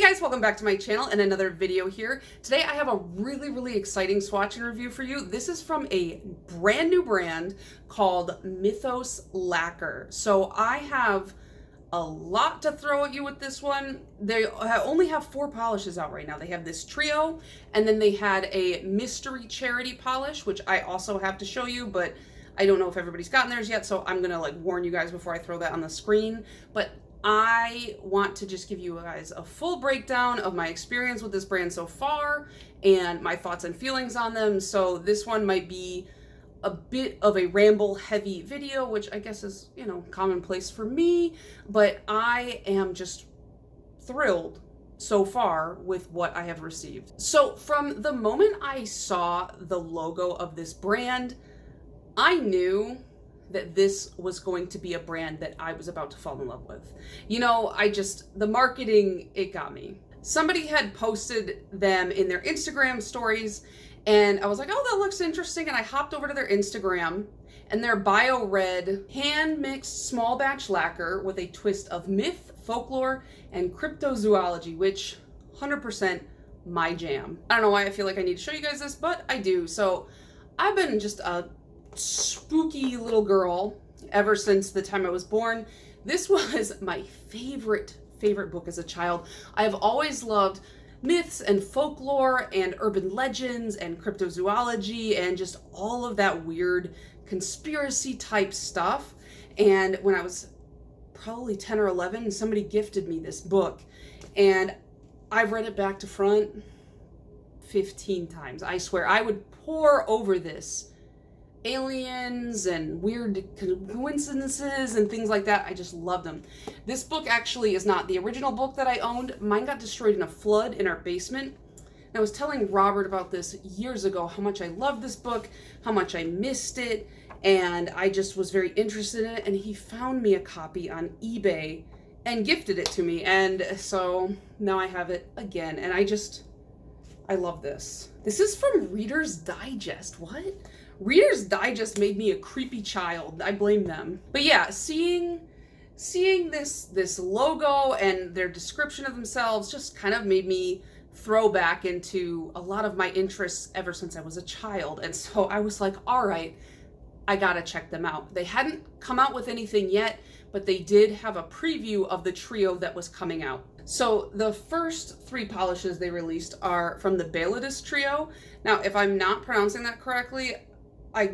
guys, welcome back to my channel and another video here. Today I have a really exciting swatching review for you. This is from a brand new brand called Mythos Lacquer. So I have a lot to throw at you with this one. They only have 4 polishes out right now. They have this trio, and then they had a mystery charity polish, which I also have to show you, but I don't know if everybody's gotten theirs yet, so I'm gonna warn you guys before I throw that on the screen. But I want to just give you guys a full breakdown of my experience with this brand so far and my thoughts and feelings on them. So this one might be a bit of a ramble heavy video, which I guess is, commonplace for me, but I am just thrilled so far with what I have received. So from the moment I saw the logo of this brand, I knew that this was going to be a brand that I was about to fall in love with. The marketing, it got me. Somebody had posted them in their Instagram stories, and I was like, oh, that looks interesting. And I hopped over to their Instagram, and their bio read, hand-mixed small batch lacquer with a twist of myth, folklore, and cryptozoology, which 100% my jam. I don't know why I feel like I need to show you guys this, but I do. So I've been just a spooky little girl ever since the time I was born. This was my favorite book as a child. I've always loved myths and folklore and urban legends and cryptozoology and just all of that weird conspiracy type stuff. And when I was probably 10 or 11, somebody gifted me this book, and I've read it back to front 15 times. I swear, I would pore over this. Aliens and weird coincidences and things like that. I just love them. This book actually is not the original book that I owned. Mine got destroyed in a flood in our basement. And I was telling Robert about this years ago, how much I loved this book, how much I missed it, and I just was very interested in it, and he found me a copy on eBay and gifted it to me, and so now I have it again, and I love this. This is from Reader's Digest. What? Reader's Digest made me a creepy child. I blame them. But yeah, seeing this logo and their description of themselves just kind of made me throw back into a lot of my interests ever since I was a child. And so I was like, all right, I gotta check them out. They hadn't come out with anything yet, but they did have a preview of the trio that was coming out. So the first 3 polishes they released are from the Béaloideas trio. Now, if I'm not pronouncing that correctly, I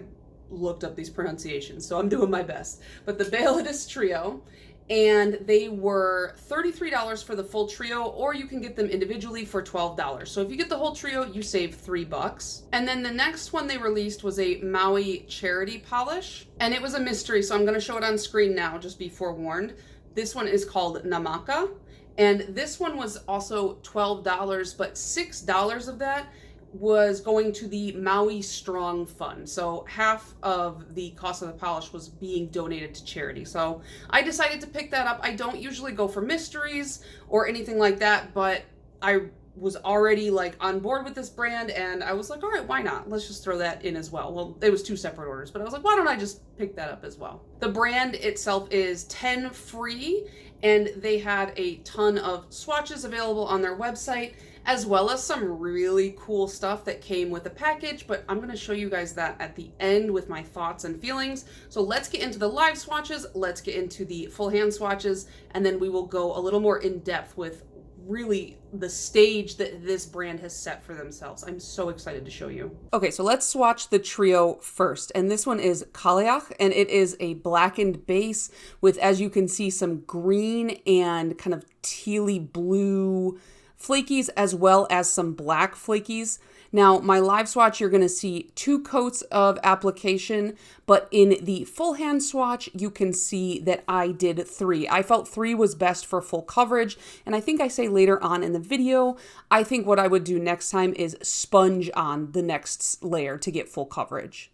looked up these pronunciations, so I'm doing my best. But the Béaloideas trio, and they were $33 for the full trio, or you can get them individually for $12. So if you get the whole trio, you save $3. And then the next one they released was a Maui charity polish, and it was a mystery, so I'm gonna show it on screen now, just be forewarned. This one is called Namaka, and this one was also $12, but $6 of that was going to the Maui Strong Fund. So half of the cost of the polish was being donated to charity. So I decided to pick that up. I don't usually go for mysteries or anything like that, but I was already on board with this brand, and I was like, all right, why not? Let's just throw that in as well. Well, it was 2 separate orders, but I was like, why don't I just pick that up as well? The brand itself is 10 free, and they had a ton of swatches available on their website, as well as some really cool stuff that came with the package, but I'm going to show you guys that at the end with my thoughts and feelings. So let's get into the live swatches, let's get into the full hand swatches, and then we will go a little more in depth with really the stage that this brand has set for themselves. I'm so excited to show you. Okay, so let's swatch the trio first. And this one is Kaleach, and it is a blackened base with, as you can see, some green and kind of tealy blue flakies, as well as some black flakies. Now, my live swatch, you're going to see 2 coats of application, but in the full hand swatch, you can see that I did 3. I felt 3 was best for full coverage, and I think I say later on in the video, I think what I would do next time is sponge on the next layer to get full coverage.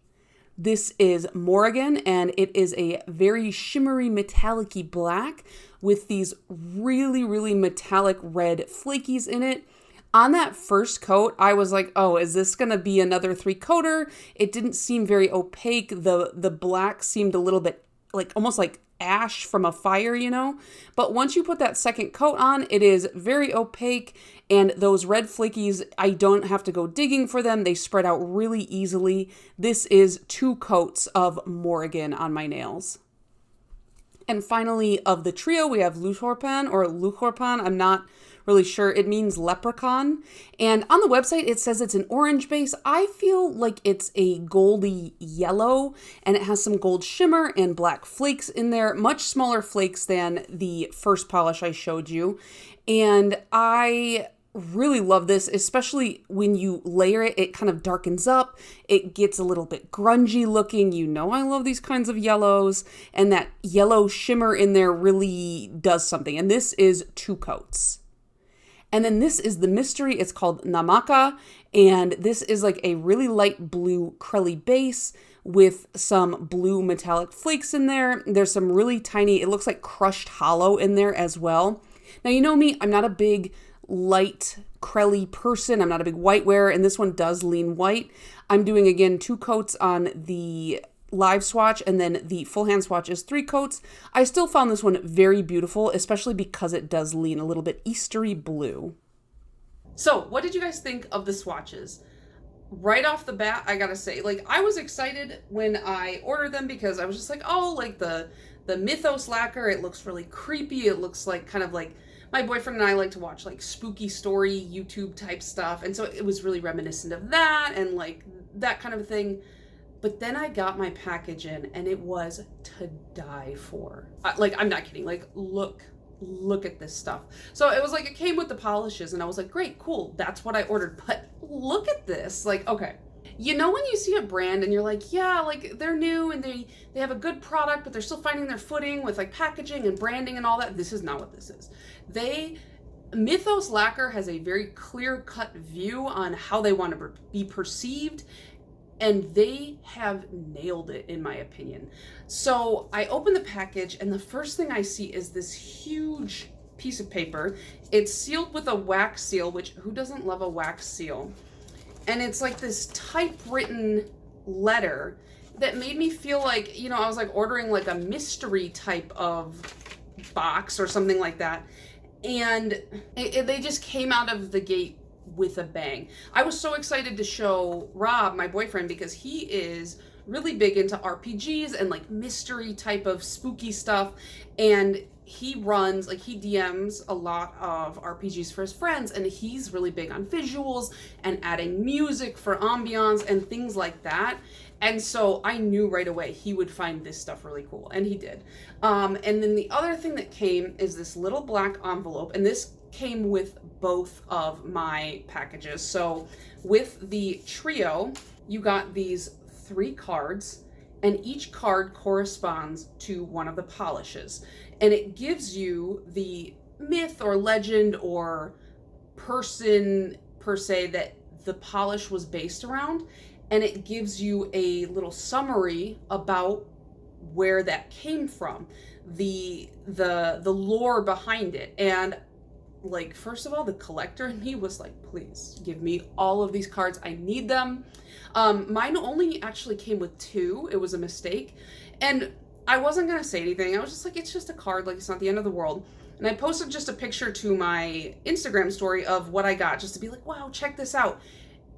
This is Morrigan, and it is a very shimmery metallic-y black with these really metallic red flakies in it. On that first coat, I was like, oh, is this going to be another 3-coater? It didn't seem very opaque. The black seemed a little bit almost like ash from a fire, you know? But once you put that second coat on, it is very opaque, and those red flakies, I don't have to go digging for them. They spread out really easily. This is 2 coats of Morrigan on my nails. And finally, of the trio, we have Luchorpan or Luchorpan. I'm not really sure. It means leprechaun. And on the website, it says it's an orange base. I feel like it's a goldy yellow, and it has some gold shimmer and black flakes in there, much smaller flakes than the first polish I showed you. And I really love this, especially when you layer it. It kind of darkens up. It gets a little bit grungy looking. You know, I love these kinds of yellows, and that yellow shimmer in there really does something. And this is 2 coats. And then this is the mystery. It's called Namaka, and this is like a really light blue crelly base with some blue metallic flakes in there. There's some really tiny, it looks like crushed hollow in there as well. Now, you know me, I'm not a big light crelly person. I'm not a big white wearer, and this one does lean white. I'm doing, again, 2 coats on the live swatch, and then the full hand swatch is 3 coats. I still found this one very beautiful, especially because it does lean a little bit Eastery blue. So what did you guys think of the swatches? Right off the bat, I gotta say, like, I was excited when I ordered them because I was just like, oh, like the Mythos Lacquer, it looks really creepy. It looks like kind of like my boyfriend and I like to watch like spooky story YouTube type stuff. And so it was really reminiscent of that and like that kind of thing. But then I got my package in, and it was to die for. Like, I'm not kidding. Like, look at this stuff. So it was like, it came with the polishes, and I was like, great, cool. That's what I ordered. But look at this. Like, okay. You know when you see a brand and you're like, yeah, like they're new and they have a good product, but they're still finding their footing with like packaging and branding and all that. This is not what this is. Mythos Lacquer has a very clear-cut view on how they want to be perceived, and they have nailed it, in my opinion. So I open the package, and the first thing I see is this huge piece of paper. It's sealed with a wax seal, which who doesn't love a wax seal? And it's like this typewritten letter that made me feel like, you know, I was like ordering like a mystery type of box or something like that. And they just came out of the gate with a bang. I was so excited to show Rob, my boyfriend, because he is really big into RPGs and like mystery type of spooky stuff. And he runs, like he DMs a lot of RPGs for his friends, and he's really big on visuals and adding music for ambiance and things like that. And so I knew right away he would find this stuff really cool, and he did. And then the other thing that came is this little black envelope, and this came with both of my packages. So with the trio, you got these 3 cards, and each card corresponds to one of the polishes. And it gives you the myth or legend or person per se that the polish was based around. And it gives you a little summary about where that came from, the lore behind it. And like, first of all, the collector in me was like, please give me all of these cards. I need them. Mine only actually came with 2. It was a mistake. And I wasn't going to say anything. I was just like, it's just a card. Like, it's not the end of the world. And I posted just a picture to my Instagram story of what I got, just to be like, wow, check this out.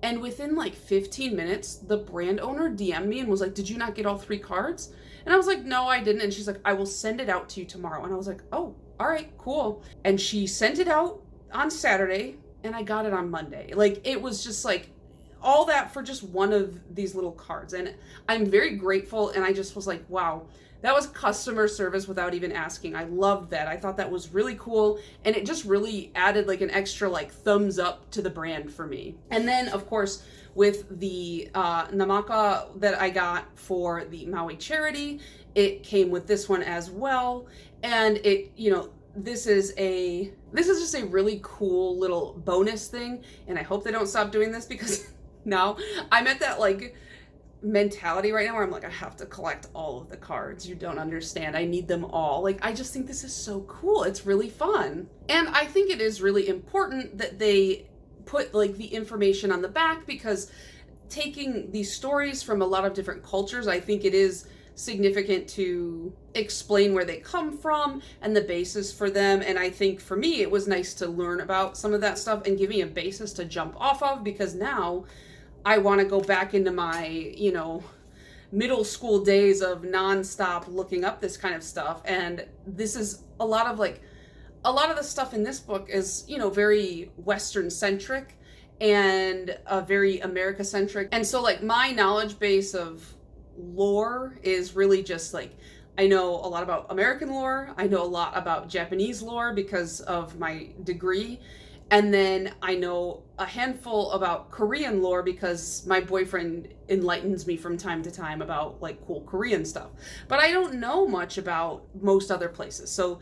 And within like 15 minutes, the brand owner DM'd me and was like, did you not get all 3 cards? And I was like, no, I didn't. And she's like, I will send it out to you tomorrow. And I was like, oh, all right, cool. And she sent it out on Saturday, and I got it on Monday. Like, it was just like all that for just one of these little cards. And I'm very grateful. And I just was like, wow, that was customer service without even asking. I loved that. I thought that was really cool. And it just really added like an extra like thumbs up to the brand for me. And then of course, with the Namaka that I got for the Maui charity, it came with this one as well. And it, you know, this is just a really cool little bonus thing. And I hope they don't stop doing this, because now I'm at that like mentality right now where I'm like, I have to collect all of the cards. You don't understand. I need them all. Like, I just think this is so cool. It's really fun. And I think it is really important that they put like the information on the back, because taking these stories from a lot of different cultures, I think it is significant to explain where they come from and the basis for them. And I think for me, it was nice to learn about some of that stuff and give me a basis to jump off of, because now I want to go back into my, you know, middle school days of nonstop looking up this kind of stuff. And this is a lot of the stuff in this book is, you know, very Western centric and very America centric. And so like my knowledge base of lore is really just like, I know a lot about American lore. I know a lot about Japanese lore because of my degree. And then I know a handful about Korean lore because my boyfriend enlightens me from time to time about like cool Korean stuff. But I don't know much about most other places. So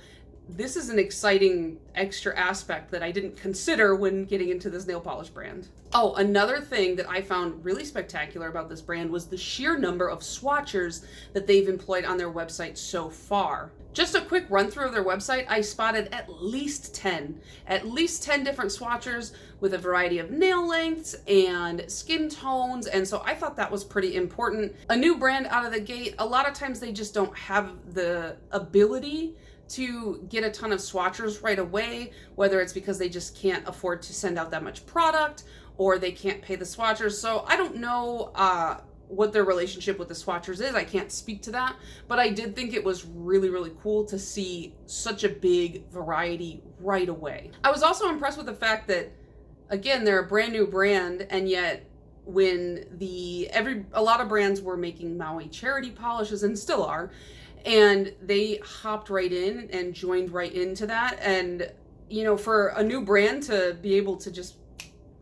this is an exciting extra aspect that I didn't consider when getting into this nail polish brand. Oh, another thing that I found really spectacular about this brand was the sheer number of swatchers that they've employed on their website so far. Just a quick run through of their website, I spotted at least 10 different swatchers with a variety of nail lengths and skin tones. And so I thought that was pretty important. A new brand out of the gate, a lot of times they just don't have the ability to get a ton of swatchers right away, whether it's because they just can't afford to send out that much product or they can't pay the swatchers. So I don't know what their relationship with the swatchers is. I can't speak to that, but I did think it was really, really cool to see such a big variety right away. I was also impressed with the fact that, again, they're a brand new brand, and yet when a lot of brands were making Maui charity polishes and still are, and they hopped right in and joined right into that. And, you know, for a new brand to be able to just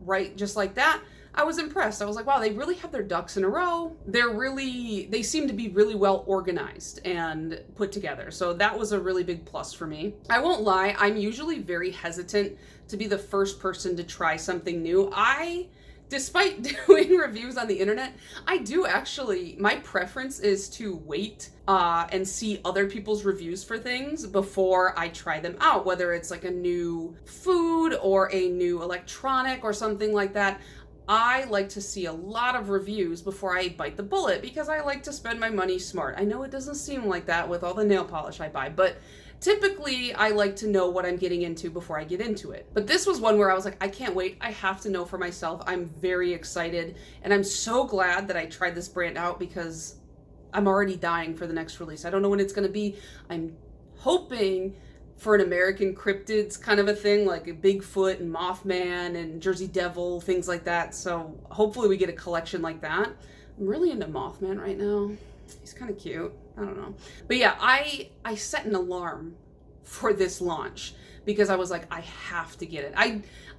write just like that, I was impressed. I was like, wow, they really have their ducks in a row. They seem to be really well organized and put together. So that was a really big plus for me. I won't lie, I'm usually very hesitant to be the first person to try something new. Despite doing reviews on the internet, I do actually, my preference is to wait and see other people's reviews for things before I try them out, whether it's like a new food or a new electronic or something like that. I like to see a lot of reviews before I bite the bullet because I like to spend my money smart. I know it doesn't seem like that with all the nail polish I buy, but typically I like to know what I'm getting into before I get into it. But this was one where I was like, I can't wait. I have to know for myself. I'm very excited, and I'm so glad that I tried this brand out because I'm already dying for the next release. I don't know when it's going to be. I'm hoping for an American cryptids kind of a thing, like a Bigfoot and Mothman and Jersey Devil, things like that. So hopefully we get a collection like that. I'm really into Mothman right now. He's kind of cute. I don't know. But yeah, I set an alarm for this launch because I was like, I have to get it.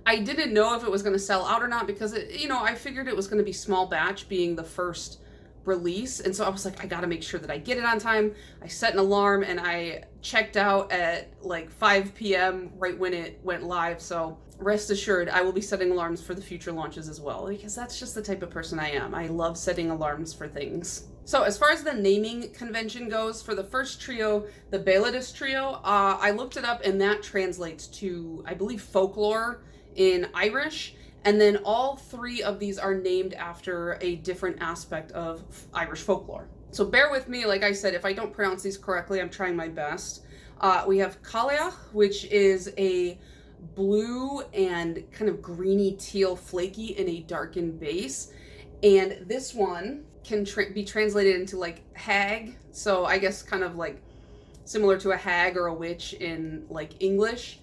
I didn't know if it was going to sell out or not because I figured it was going to be small batch being the first release, and so I was like, I gotta make sure that I get it on time. I set an alarm and I checked out at like 5 p.m. right when it went live, so rest assured I will be setting alarms for the future launches as well, because that's just the type of person I am. I love setting alarms for things. So as far as the naming convention goes, for the first trio, the Béaloideas trio, I looked it up and that translates to, I believe, folklore in Irish. And then all three of these are named after a different aspect of Irish folklore. So bear with me, like I said, if I don't pronounce these correctly, I'm trying my best. We have Cailleach, which is a blue and kind of greeny teal flaky in a darkened base. And this one can be translated into like hag. So I guess kind of like similar to a hag or a witch in like English.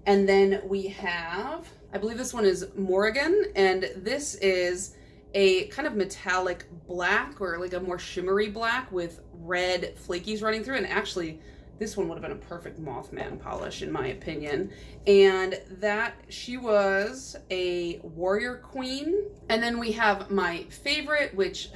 And then we have, I believe this one is Morrigan, and this is a kind of metallic black or like a more shimmery black with red flakies running through. And actually, this one would have been a perfect Mothman polish in my opinion. And that she was a warrior queen. And then we have my favorite, which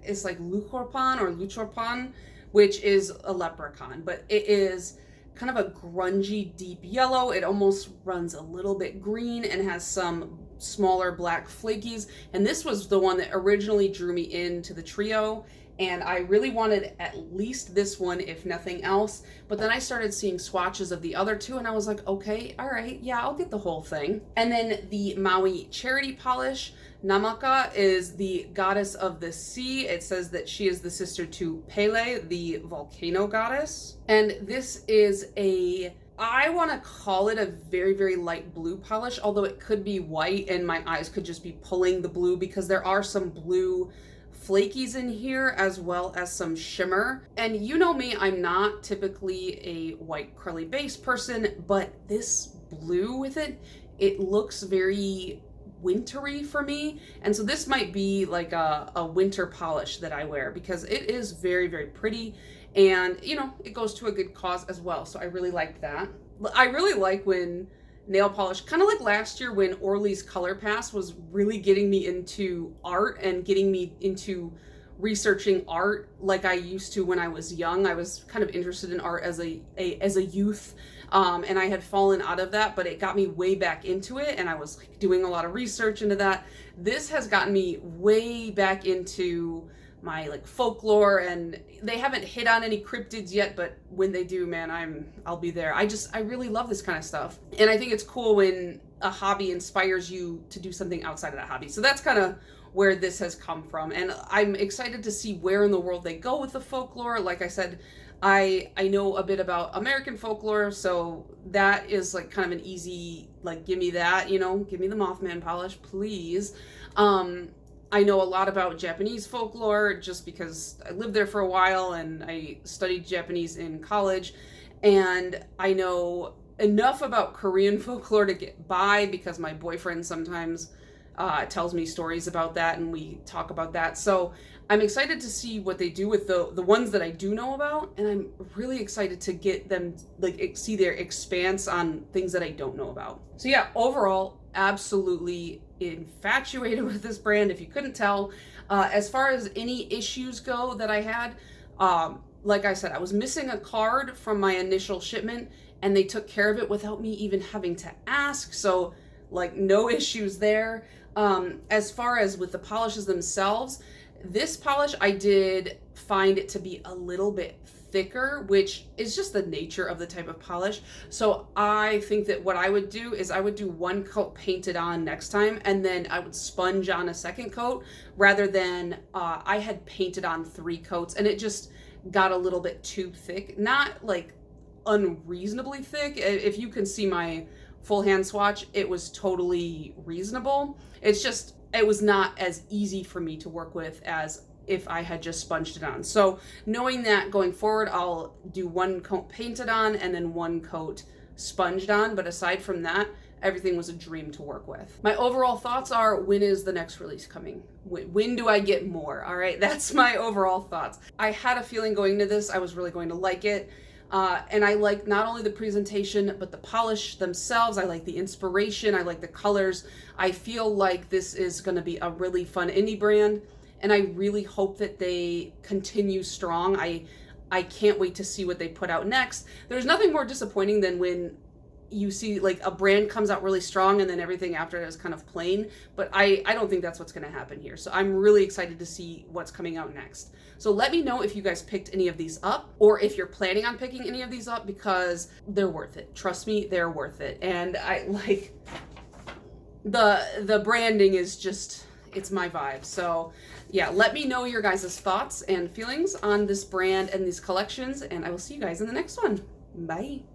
is like Luchorpan, which is a leprechaun, but it is kind of a grungy deep yellow. It almost runs a little bit green and has some smaller black flakies. And this was the one that originally drew me into the trio. and I really wanted at least this one, if nothing else. But then I started seeing swatches of the other two, and I was like, okay, all right, yeah, I'll get the whole thing. And then the Maui Charity Polish. Namaka is the goddess of the sea. It says that she is the sister to Pele, the volcano goddess. And this is I want to call it a very, very light blue polish, although it could be white and my eyes could just be pulling the blue because there are some blue flakies in here as well as some shimmer. And you know me, I'm not typically a white curly base person, but this blue with it looks very wintry for me. And so this might be like a winter polish that I wear because it is very, very pretty. And, you know, it goes to a good cause as well. So I really like that. I really like when nail polish, kind of like last year when Orly's Color Pass was really getting me into art and getting me into researching art like I used to when I was young. I was kind of interested in art as a youth, and I had fallen out of that, but it got me way back into it, and I was like doing a lot of research into that. This has gotten me way back into my like folklore, and they haven't hit on any cryptids yet, but when they do, man, I'll be there. I really love this kind of stuff, and I think it's cool when a hobby inspires you to do something outside of that hobby. So that's kind of where this has come from, and I'm excited to see where in the world they go with the folklore. Like I said, I know a bit about American folklore, so that is like kind of an easy, like, give me that, you know, give me the Mothman polish, please. I know a lot about Japanese folklore just because I lived there for a while and I studied Japanese in college, and I know enough about Korean folklore to get by because my boyfriend sometimes tells me stories about that and we talk about that. So I'm excited to see what they do with the ones that I do know about, and I'm really excited to get them, like, see their expanse on things that I don't know about. So yeah, overall, absolutely infatuated with this brand, if you couldn't tell. As far as any issues go that I had, like I said, I was missing a card from my initial shipment and they took care of it without me even having to ask. So like no issues there. As far as with the polishes themselves, this polish I did find it to be a little bit thicker, which is just the nature of the type of polish. So I think that what I would do is I would do one coat painted on next time, and then I would sponge on a second coat rather than I had painted on 3 coats and it just got a little bit too thick. Not like unreasonably thick. If you can see my full hand swatch, it was totally reasonable. It's just, it was not as easy for me to work with as if I had just sponged it on. So knowing that going forward, I'll do 1 coat painted on and then 1 coat sponged on. But aside from that, everything was a dream to work with. My overall thoughts are, when is the next release coming? When do I get more? All right, that's my overall thoughts. I had a feeling going into this, I was really going to like it. And I like not only the presentation, but the polish themselves. I like the inspiration. I like the colors. I feel like this is going to be a really fun indie brand, and I really hope that they continue strong. I can't wait to see what they put out next. There's nothing more disappointing than when you see like a brand comes out really strong and then everything after it is kind of plain, but I don't think that's what's going to happen here. So I'm really excited to see what's coming out next. So let me know if you guys picked any of these up, or if you're planning on picking any of these up, because they're worth it. Trust me, they're worth it. And I like the branding is just, it's my vibe. So yeah, let me know your guys' thoughts and feelings on this brand and these collections, and I will see you guys in the next one. Bye.